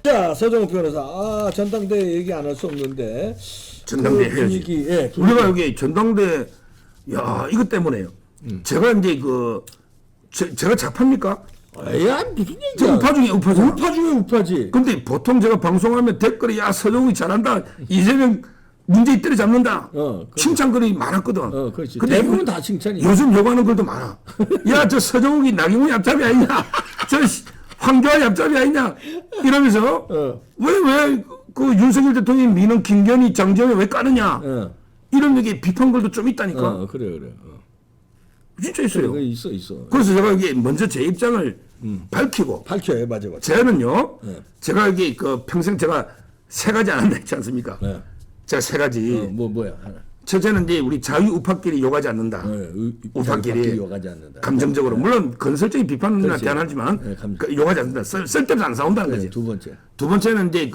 자, 서정욱 변호사. 전당대회 얘기 안 할 수 없는데. 전당대회 그 해야지. 분위기, 예, 분위기. 우리가 여기 전당대, 야, 이것 때문에요. 제가 이제 제가 작합니까? 야, 무슨 얘기야. 우파 중에 우파잖아. 우파 중에 우파지. 근데 보통 제가 방송하면 댓글에 야, 서정욱이 잘한다. 이재명 문재인 때려잡는다. 칭찬글이 많았거든. 그렇지. 근데 대부분 다 칭찬이야. 요즘 욕하는 글도 많아. 야, 저 서정욱이 나경원 얍잡이 아니냐? 저 황교안 얍잡이 아니냐? 이러면서 왜 그 윤석열 대통령이 미는 김건희, 장재원이 왜 까느냐? 이런 얘기 비판글도 좀 있다니까. 그래. 진짜 있어요. 그래, 있어. 그래서 제가 이게 먼저 제 입장을 밝히고. 밝혀요, 맞아. 저는요, 제가 이게 평생 제가 세 가지 안 한다 했지 않습니까? 제가 세 가지. 뭐야? 하나. 첫째는 이제 우리 자유우파끼리 욕하지 않는다. 우파끼리 욕하지 않는다. 감정적으로 물론 건설적인 비판은 대안하지만 욕하지 않는다. 쓸데없이 안 싸운다는 거지. 두 번째는 이제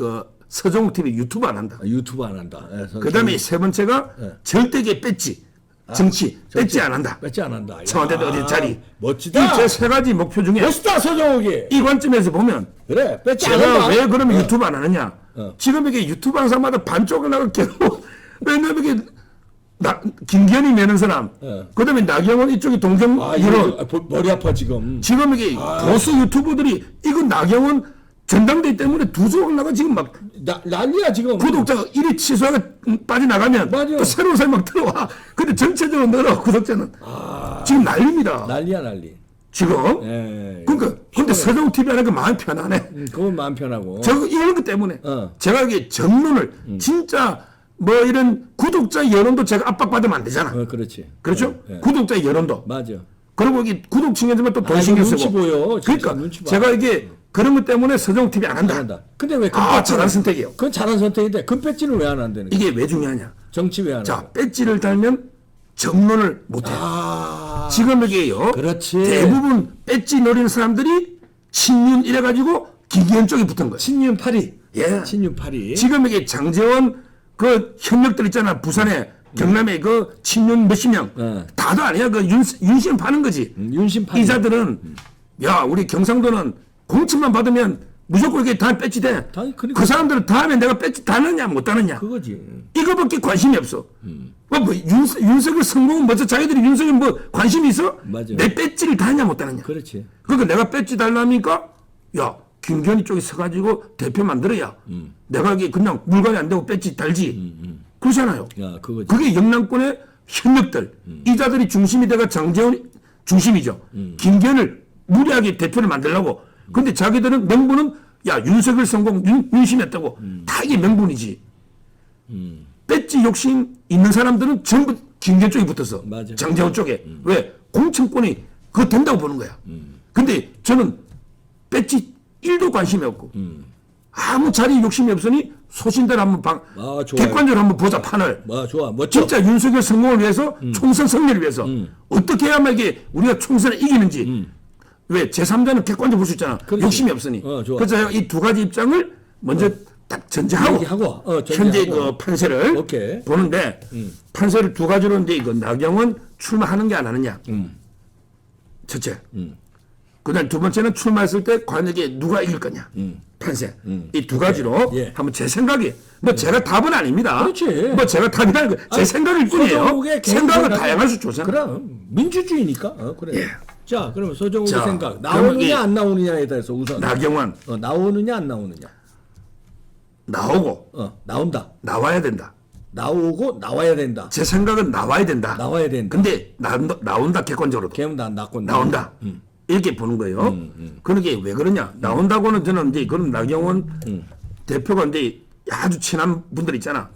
서정욱 TV 유튜브 안 한다. 유튜브 안 한다. 그다음에 세 번째가 절대계 뺏지. 정치 뺏지 안 한다. 뺏지 안 한다. 청와대 어디 자리. 멋지다. 이 제 세 가지 목표 중에 멋있다, 서정욱이. 이 관점에서 보면 그래, 뺏지 안 제가 한다. 왜 그러면 유튜브 안 하느냐? 지금 이게 유튜브 하는 사람마다 반쪽을 나가 겨우 왜냐면 이게 김기현이 내는 사람, 그다음에 나경원 이쪽이 동정 이런 머리 아파 지금. 지금 이게 보수 유튜버들이 이거 나경원 전당대회 때문에 두 조각 나가 지금 막 난리야 지금. 구독자가 1위 취소하고 빠져나가면 또 새로운 사람이 막 들어와. 근데 전체적으로 늘어 구독자는 지금 난리입니다. 난리. 지금. 그러니까 근데 서정욱 TV 하니까 마음 편하네. 그건 마음 편하고. 이런 것 때문에 제가 이게 정론을 진짜 이런 구독자 여론도 제가 압박받으면 안 되잖아. 그렇지. 그렇죠? 구독자 여론도. 맞아. 그리고 이게 구독 층에서만 또 돈 신경 쓰고. 눈치 보여. 그러니까 눈치 봐. 제가 이게 그런 것 때문에 서정욱 TV 안 한다. 근데 왜 잘한 선택이에요. 그건 잘한 선택인데 금 배지는 왜 안 한다는 거야? 이게 왜 중요하냐? 정치 왜 안 한다? 자, 배지를 달면 정론을 못 해요. 지금 이게요. 그렇지. 대부분 배지 노리는 사람들이 친윤 이래가지고 김기현 쪽에 붙은 거예요. 친윤 파리. 예. 친윤 파리. 지금 이게 장재원 협력들 있잖아. 부산에 경남에 친윤 몇십 명. 다도 아니야. 윤심 파는 거지. 윤심 파는. 이자들은 야, 우리 경상도는 공천만 받으면 무조건 이게 다 배지 돼. 그 사람들은 다음에 내가 배지 다느냐 못 다느냐. 그거지. 이거밖에 관심이 없어. 윤석열 성공은 먼저 자기들이 윤석열 관심이 있어? 맞아. 내 배지를 다느냐 못 다느냐. 그렇지. 그러니까 내가 배지 달라니까 야, 김기현이 쪽에 서가지고 대표 만들어야 내가 이게 그냥 물건이 안 되고 배지 달지. 그렇잖아요. 야, 그거지. 그게 영남권의 현역들, 이자들이 중심이 돼가 장재원이 중심이죠. 김기현을 무리하게 대표를 만들려고. 근데 자기들은 명분은 야, 윤석열 성공 윤심했다고. 다 이게 명분이지. 배지 욕심 있는 사람들은 전부 김기현 쪽에 붙어서. 맞아. 장재원 쪽에. 왜? 공천권이 그거 된다고 보는 거야. 근데 저는 배지 1도 관심이 없고 아무 자리 욕심이 없으니 소신대로 한번 객관적으로 한번 보자 판을. 좋아. 멋져. 진짜 윤석열 성공을 위해서 총선 승리를 위해서 어떻게 해야만 이게 우리가 총선을 이기는지. 왜? 제3자는 객관적으로 볼 수 있잖아. 그렇지. 욕심이 없으니. 좋아. 그래서 제가 이 두 가지 입장을 먼저 딱 전제하고 현재 판세를 오케이. 보는데 판세를 두 가지로 인데 나경원 출마하는 게 안 하느냐. 첫째. 그다음 두 번째는 출마했을 때 과연 이게 누가 이길 거냐. 판세. 이 두 가지로 한번 제 생각이 제가 답은 아닙니다. 그렇지. 제가 답이라는 거 제 생각일 뿐이에요. 생각은 다양할 수 좋잖아. 그럼 민주주의니까. 그래. 예. 자, 그러면 서정욱의 자, 생각 나오느냐 안 나오느냐에 대해서 우선 나경원 나오느냐 안 나오느냐. 나오고 나온다. 나와야 된다. 나오고 나와야 된다. 제 생각은 나와야 된다. 나와야 된다. 근데 나온다 객관적으로도. 걔는 나온다. 이렇게 보는 거예요. 그런 게 왜 그러냐? 나온다고는 저는 이제 그런 나경원 대표가 이제 아주 친한 분들 있잖아.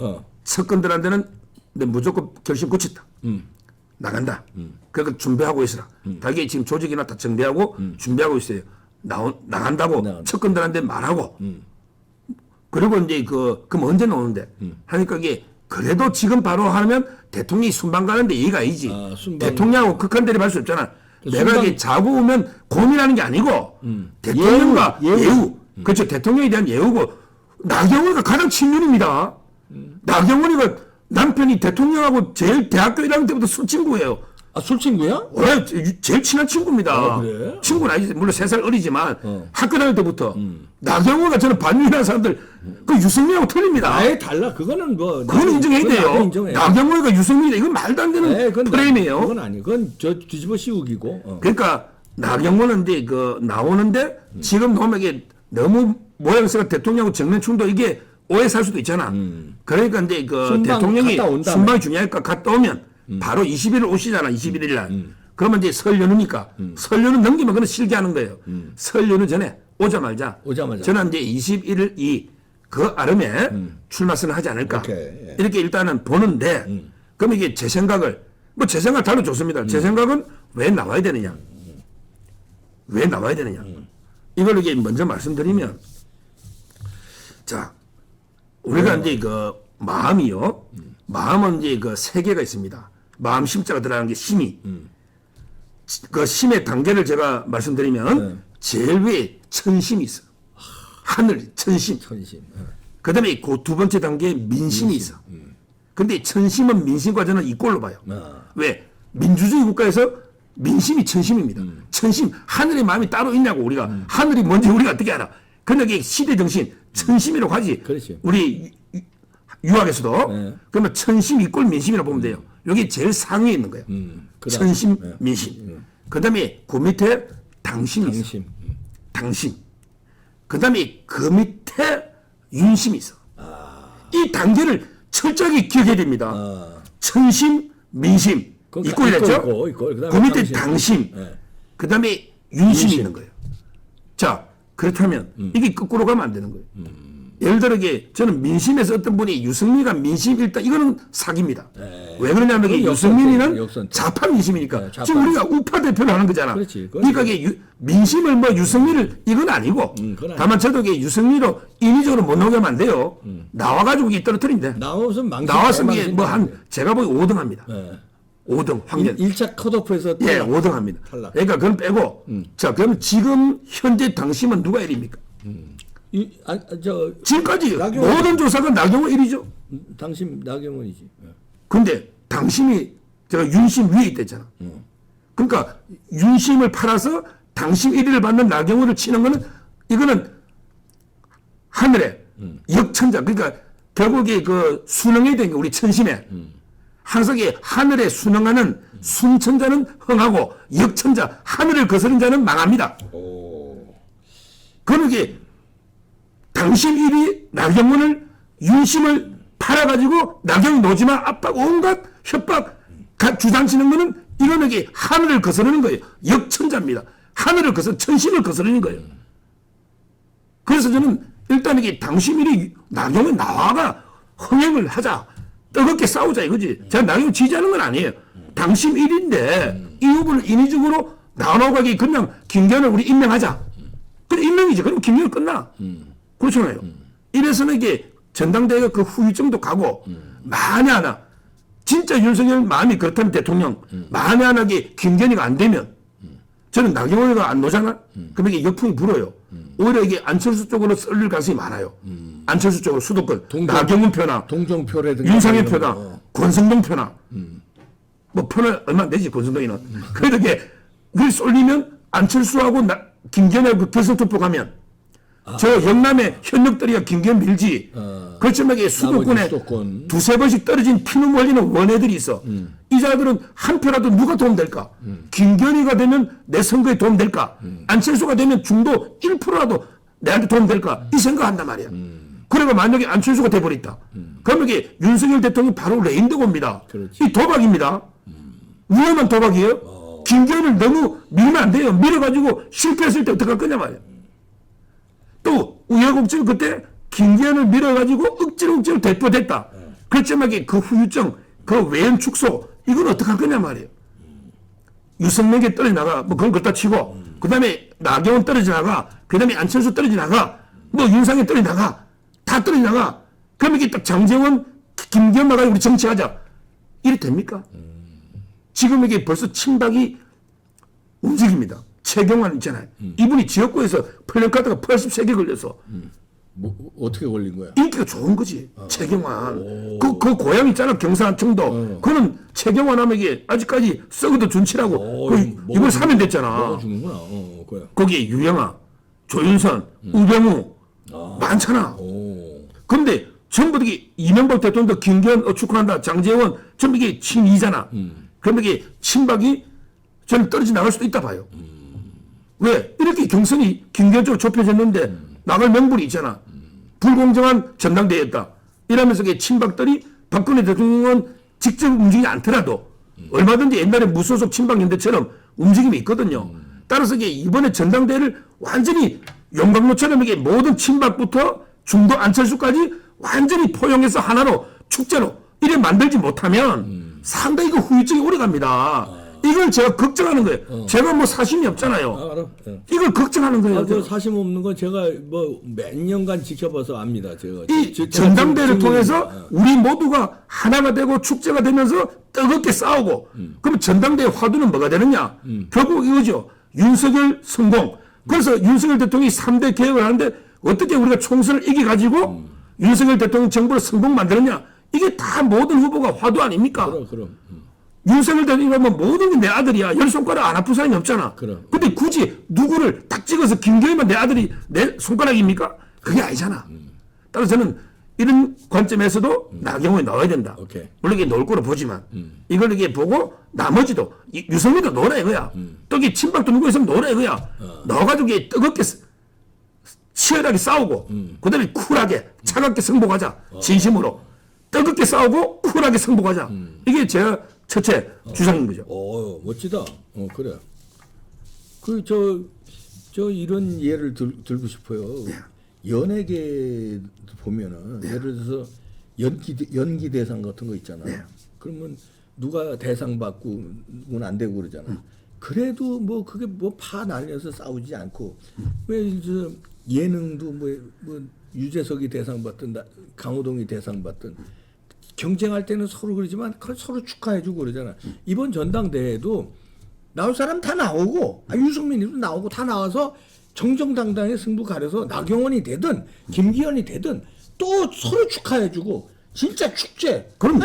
석건들한테는 무조건 결심 고쳤다. 나간다. 그러니까 준비하고 있어라. 자기 지금 조직이나 다 정비하고 준비하고 있어요. 나간다고 석건들한테 말하고. 그리고 이제 그럼 언제 나오는데? 하니까 이게 그래도 지금 바로 하면 대통령이 순방 가는데 이해가 아니지. 대통령하고 극한 대립할 수 없잖아. 내가 이게 자고 오면 고민하는 게 아니고 대통령과 예우. 그렇죠. 대통령에 대한 예우고 나경원이가 가장 친윤입니다. 나경원이가 남편이 대통령하고 제일 대학교 1학년 때부터 술 친구예요. 술 친구야? 원래 제일 친한 친구입니다. 아, 그래? 친구는 아니지. 물론 3살 어리지만 학교 다닐 때부터 나경원과 저는 반윤이라는 사람들 그 유승민하고 틀립니다. 아예 달라. 그거는 뭐. 그건 인정해야 그건 나도 돼요. 인정해. 나경원과 유승민이다. 이건 말도 안 되는 그건 프레임이에요. 그건 아니. 그건 저 뒤집어 씌우기고. 그러니까 나경원은 이제 그 나오는데 지금 보면 이게 너무 모양새가 대통령하고 정면 충돌 이게 오해 살 수도 있잖아. 그러니까 이제 그 순방 대통령이 갔다 온다며. 순방이 중요하니까 갔다 오면 바로 21일 오시잖아. 21일 날. 그러면 이제 설 연휴니까 설 연휴 넘기면 그건 실기하는 거예요. 설 연휴 전에 오자마자 저는 이제 21일 그 아름에 출마 선을 하지 않을까. 오케이, 예. 이렇게 일단은 보는데 그럼 이게 제 생각을 뭐 제 생각 달로 좋습니다. 제 생각은 왜 나와야 되느냐. 왜 나와야 되느냐. 이걸 이게 먼저 말씀드리면 자 우리가 이제 그 마음이요. 마음은 이제 그 세 개가 있습니다. 마음 심자가 들어가는 게 심이. 그 심의 단계를 제가 말씀드리면 제일 위에 천심이 있어. 하늘 천심. 천심. 그 다음에 그 두 번째 단계에 민심이 있어. 근데 천심은 민심과 저는 이꼴로 봐요. 왜? 민주주의 국가에서 민심이 천심입니다. 천심, 하늘의 마음이 따로 있냐고 우리가. 하늘이 뭔지 우리가 어떻게 알아? 근데 이게 시대 정신, 천심이라고 하지. 그렇지. 우리 유학에서도. 네. 그러면 천심 이꼴 민심이라고 보면 돼요. 여기 제일 상위에 있는 거예요. 그다음. 천심, 민심. 그 다음에 그 밑에 당심이 있어. 당심. 당심. 그 다음에 그 밑에 윤심이 있어. 이 단계를 철저하게 기억해야 됩니다. 천심, 민심. 그러니까 이꼴이랬죠? 이꼴. 그 밑에 당심. 네. 그 다음에 윤심이 있는 거예요. 자, 그렇다면 이게 거꾸로 가면 안 되는 거예요. 예를 들어 이게 저는 민심에서 어떤 분이 유승민이가 민심 일단 이거는 사기입니다. 왜 그러냐면 이게 그건 유승민이는 역선택. 좌파 민심이니까 네, 좌파. 지금 우리가 우파 대표를 하는 거잖아. 그렇지. 그러니까 이게 민심을 뭐 유승민을 이건 아니고 그건 다만 저도 이게 유승민으로 인위적으로 못 나오게 하면 안 돼요. 나와가지고 이게 떨어뜨리면 돼. 나와서 망신. 나왔으면 이게 뭐 한 제가 보기 5등 합니다. 네. 5등 확률. 1차 컷오프에서 예, 탈락. 5등 합니다. 탈락. 그러니까 그건 빼고 자 그럼 지금 현재 당심은 누가 1위입니까? 지금까지 나경원. 모든 조사가 나경원 1위죠. 당신 나경원이지. 근데 당심이 제가 윤심 위에 있댔잖아. 그러니까 윤심을 팔아서 당심 1위를 받는 나경원을 치는 거는 이거는 하늘에 역천자 그러니까 결국에 그 순응해야 되는 게 우리 천심에 항상 이 하늘에 순응하는 순천자는 흥하고 역천자 하늘을 거스른 자는 망합니다. 그러게 당심 1위 나경원을 윤심을 팔아가지고 나경 노지마 압박 온갖 협박 주장치는 거는 이거는 이게 하늘을 거스르는 거예요. 역천자입니다. 하늘을 천심을 거스르는 거예요. 그래서 저는 일단 이게 당심 1위 나경원 나와가 흥행을 하자. 뜨겁게 싸우자 이거지. 제가 나경원 지지하는 건 아니에요. 당심 1위인데 이 후보를 인위적으로 나눠가기 그냥 김기현을 우리 임명하자. 근데 임명이지. 그럼 김기현 끝나. 그렇잖아요. 이래서는 이게 전당대회가 그 후유증도 가고 만에 하나 진짜 윤석열 마음이 그렇다면 대통령 만에 하나 이게 김기현이가 안 되면 저는 나경원이가 안 노잖아. 그럼 이게 역풍이 불어요. 오히려 이게 안철수 쪽으로 쏠릴 가능성이 많아요. 안철수 쪽으로 수도권 나경원 표나 동정표라든가 윤상현 표나 권성동 표나 뭐 표는 얼마 안 되지 권성동이는. 그래도 이게 그게 쏠리면 안철수하고 김기현하고 그 결선투표 가면 저 영남의 현역들이야 김기현 밀지. 그렇지만 이게 수도권에 수도권. 두세 번씩 떨어진 피눈 흘리는 원애들이 있어. 이 자들은 한 표라도 누가 도움될까? 김기현이가 되면 내 선거에 도움될까? 안철수가 되면 중도 1%라도 내한테 도움될까? 이 생각한단 말이야. 그러면 만약에 안철수가 돼버렸다. 그러면 이게 윤석열 대통령이 바로 레인드고입니다. 그렇지. 이 도박입니다. 위험한 도박이에요. 김기현을 너무 밀면 안 돼요. 밀어가지고 실패했을 때 어떡할 거냐 말이야. 또 우여곡절 그때 김기현을 밀어가지고 억지로 대표됐다. 그렇지만 그 후유증, 그 외연 축소 이건 어떡할 거냐 말이에요. 유승민에게 떨어져 나가 뭐 그건 그렇다 치고 그 다음에 나경원 떨어져 나가 그 다음에 안철수 떨어져 나가 뭐 윤상현 떨어져 나가 다 떨어져 나가 그러면 이게 딱 장제원 김기현 나가지고 우리 정치하자 이래 됩니까? 지금 이게 벌써 친박이 움직입니다. 최경환 있잖아요. 이분이 지역구에서 플랜카드가 83개 걸려서 뭐 어떻게 걸린 거야? 인기가 좋은 거지. 최경환. 그 고향 있잖아. 경산 청도. 그는 최경환 하면 이게 아직까지 썩어도 준치라고. 이걸 사면 됐잖아. 먹어주는구나. 그래. 거기에 유영아, 조윤선, 우병우 많잖아. 근데 전부 다 이게 이명박 대통령도 김기현 축하한다. 장제원 전부 이게 친이잖아. 그러면 이게 친박이 저는 떨어져 나갈 수도 있다 봐요. 왜? 이렇게 경선이 김기현 쪽으로 좁혀졌는데 나갈 명분이 있잖아. 불공정한 전당대회였다. 이러면서 이게 친박들이 박근혜 대통령은 직접 움직이지 않더라도 얼마든지 옛날에 무소속 친박연대처럼 움직임이 있거든요. 따라서 이게 이번에 전당대회를 완전히 용광로처럼 이게 모든 친박부터 중도 안철수까지 완전히 포용해서 하나로 축제로 이래 만들지 못하면 상당히 그 후유증이 오래갑니다. 이걸 제가 걱정하는 거예요. 제가 뭐 사심이 없잖아요. 알아. 이걸 걱정하는 거예요. 그 사심 없는 건 제가 뭐 몇 년간 지켜봐서 압니다. 제가 이 제가 전당대회를 지금 통해서 우리 모두가 하나가 되고 축제가 되면서 뜨겁게 싸우고 그럼 전당대회 화두는 뭐가 되느냐? 결국 이거죠. 윤석열 성공. 그래서 윤석열 대통령이 3대 개혁을 하는데 어떻게 우리가 총선을 이겨가지고 윤석열 대통령 정부를 성공 만들었냐? 이게 다 모든 후보가 화두 아닙니까? 그럼. 윤석열 대통령이면 모든 게 내 아들이야. 열 손가락 안 아픈 사람이 없잖아. 그럼. 근데 굳이 누구를 딱 찍어서 김경희만 내 아들이 내 손가락입니까? 그게 아니잖아. 따라서 저는 이런 관점에서도 나경원이 나와야 된다. 오케이. 물론 이게 놀 거로 보지만 이걸 이게 보고 나머지도 유승민도 놀아 이거야. 또 이게 친박도 누구 있으면 놀아 이거야. 넣어가지고 이게 뜨겁게 치열하게 싸우고 그다음에 쿨하게 차갑게 승복하자. 진심으로 뜨겁게 싸우고 쿨하게 승복하자. 이게 제가 첫째 주장인 거죠. 멋지다. 그래. 저 이런 예를 들고 싶어요. 연예계 보면은 예를 들어서 연기 대상 같은 거 있잖아. 그러면 누가 대상 받고 누구는 안 되고 그러잖아. 그래도 뭐 그게 뭐 파 날려서 싸우지 않고 왜 저 예능도 뭐 유재석이 대상 받든 강호동이 대상 받든 경쟁할 때는 서로 그러지만 그걸 서로 축하해주고 그러잖아. 이번 전당대회도 나올 사람 다 나오고 유승민이도 나오고 다 나와서 정정당당히 승부 가려서 나경원이 되든 김기현이 되든 또 서로 축하해주고 진짜 축제. 그럼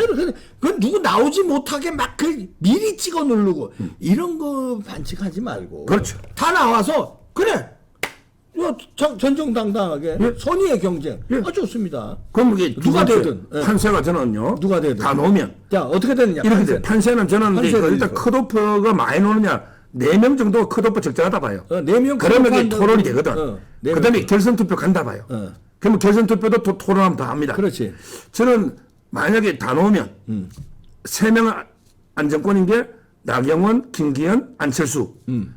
그 누구 나오지 못하게 막 그 미리 찍어 누르고 이런 거 반칙하지 말고. 그렇죠. 다 나와서 그래. 전정당당하게 선의의 경쟁. 좋습니다. 그럼 이게 누가 되든 판세가 저는요. 누가 되든 다 놓으면 자 어떻게 되느냐. 이렇게 돼. 판세는 저는 판세를 일단 컷오프가 많이 놓느냐 4명 정도 컷오프 적절하다 봐요. 4명 그러면 이게 토론이 되거든. 네 그다음에 결선 투표 간다 봐요. 그러면 결선 투표도 토론하면 더 합니다. 그렇지. 저는 만약에 다 놓으면 3명 안정권인 게 나경원, 김기현, 안철수.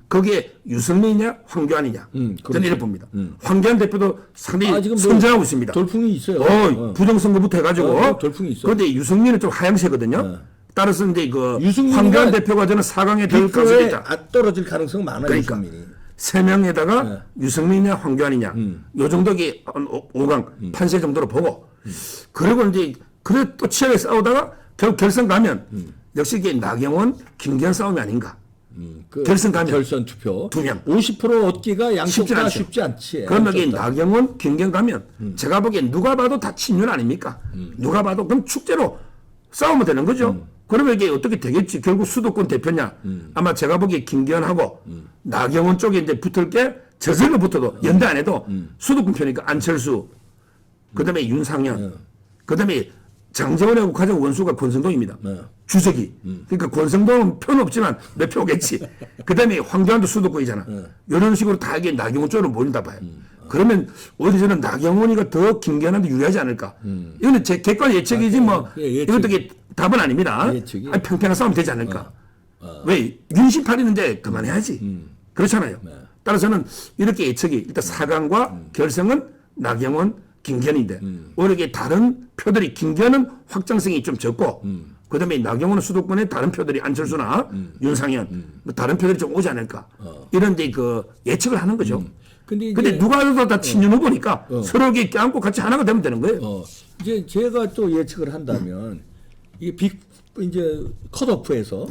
거기에 유승민이냐 황교안이냐. 저는 이렇게 봅니다. 황교안 대표도 상당히 지금 선전하고 있습니다. 돌풍이 있어요. 부정선거부터 해가지고. 돌풍이 있어. 그런데 유승민은 좀 하향세거든요. 따라서 이제 그 유승민이가 황교안 대표가 저는 4강에 들 가능성이 있다. 떨어질 가능성 많아요. 그러니까 유승민이. 3명에다가 유승민이냐 황교안이냐. 요 정도의 5강 판세 정도로 보고. 그리고 이제 그래 또 치열하게 싸우다가 결국 결선 가면 역시 이게 나경원, 김기현 싸움이 아닌가. 결선 가면 결선 투표 2명 50% 얻기가 양쪽 쉽지 다 않죠. 쉽지 않지. 그러면 이게 나경원, 김기현 가면 제가 보기엔 누가 봐도 다 친윤 아닙니까? 누가 봐도 그럼 축제로 싸우면 되는 거죠. 그러면 이게 어떻게 되겠지? 결국 수도권 대표냐? 아마 제가 보기에 김기현하고 나경원 쪽에 이제 붙을 게 저절로 붙어도 연대 안 해도 수도권 표니까 안철수, 그다음에 윤상현, 그다음에 장재원하고 가장 원수가 권성동입니다. 주석이. 그러니까 권성동은 표는 없지만 몇 표 오겠지. 그 다음에 황교안도 수도권이잖아. 이런 식으로 다 이게 나경원 쪽으로 모인다 봐요. 그러면 오히려 저는 나경원이가 더 김기현한테 유리하지 않을까. 이거는 제 객관 예측이지 뭐. 이것도 이게 답은 아닙니다. 평평한 싸움 되지 않을까. 왜? 윤심팔 있는데 그만해야지. 그렇잖아요. 따라서 저는 이렇게 예측이 일단 4강과 결승은 나경원, 김기현인데 오히려 이게 다른 표들이 김기현은 확장성이 좀 적고 그다음에 나경원은 수도권에 다른 표들이 안철수나 윤상현 뭐 다른 표들이 좀 오지 않을까 이런 데 그 예측을 하는 거죠. 근데 누가 해도 다 친윤 후보니까 서로 이렇게 껴안고 같이 하나가 되면 되는 거예요. 이제 제가 또 예측을 한다면 이게 이제 컷오프에서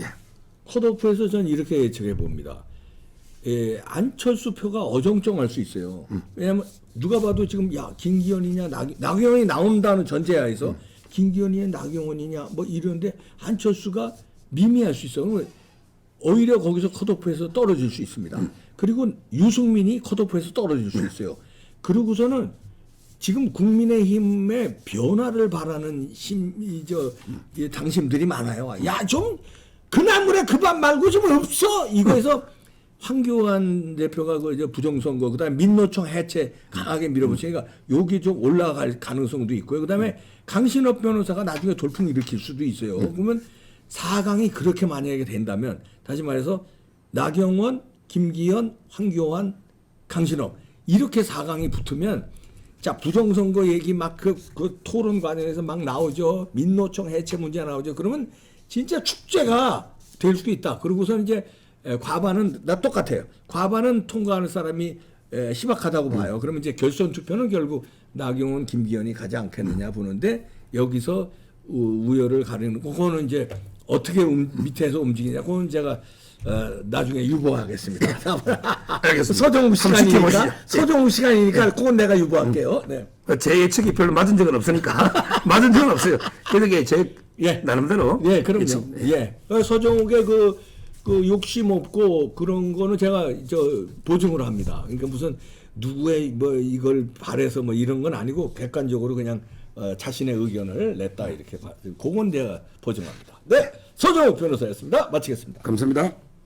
전 이렇게 예측해 봅니다. 안철수 표가 어정쩡할 수 있어요. 왜냐하면 누가 봐도 지금 야 김기현이냐 나경원이 나온다는 전제하에서 김기현이냐 나경원이냐 뭐 이런데 안철수가 미미할 수 있어요. 그러면 오히려 거기서 컷오프에서 떨어질 수 있습니다. 그리고 유승민이 컷오프에서 떨어질 수 있어요. 그러고서는 지금 국민의힘의 변화를 바라는 당심들이 많아요. 야, 좀 그나물에 그 밥 말고 좀 없어. 이거에서 황교안 대표가 그 이제 부정선거, 그다음에 민노총 해체 강하게 밀어붙이니까 여기 좀 올라갈 가능성도 있고요. 그다음에 강신업 변호사가 나중에 돌풍 일으킬 수도 있어요. 그러면 4강이 그렇게 만약에 된다면 다시 말해서 나경원, 김기현, 황교안, 강신업 이렇게 4강이 붙으면 자 부정선거 얘기 막 그 토론 과정에서 막 나오죠. 민노총 해체 문제 나오죠. 그러면 진짜 축제가 될 수도 있다. 그러고서 이제 과반은 나 똑같아요. 과반은 통과하는 사람이 희박하다고 봐요. 그러면 이제 결선 투표는 결국 나경원, 김기현이 가지 않겠느냐 보는데 여기서 우열을 가리는 그거는 이제 어떻게 밑에서 움직이냐 그건 제가 나중에 유보하겠습니다. 알겠습니다. 서정우 한번 지켜보시죠. 시간이니까 서정우 시간이니까 그건 내가 유보할게요. 네. 제 예측이 별로 맞은 적은 없으니까 맞은 적은 없어요. 그래서 이게 제 예. 나름대로 예, 그럼요. 예측. 예. 서정욱의 그 욕심 없고 그런 거는 제가 보증을 합니다. 그러니까 무슨 누구의 뭐 이걸 바래서 뭐 이런 건 아니고 객관적으로 그냥 자신의 의견을 냈다 이렇게 그건 제가 보증합니다. 네, 서정욱 변호사였습니다. 마치겠습니다. 감사합니다.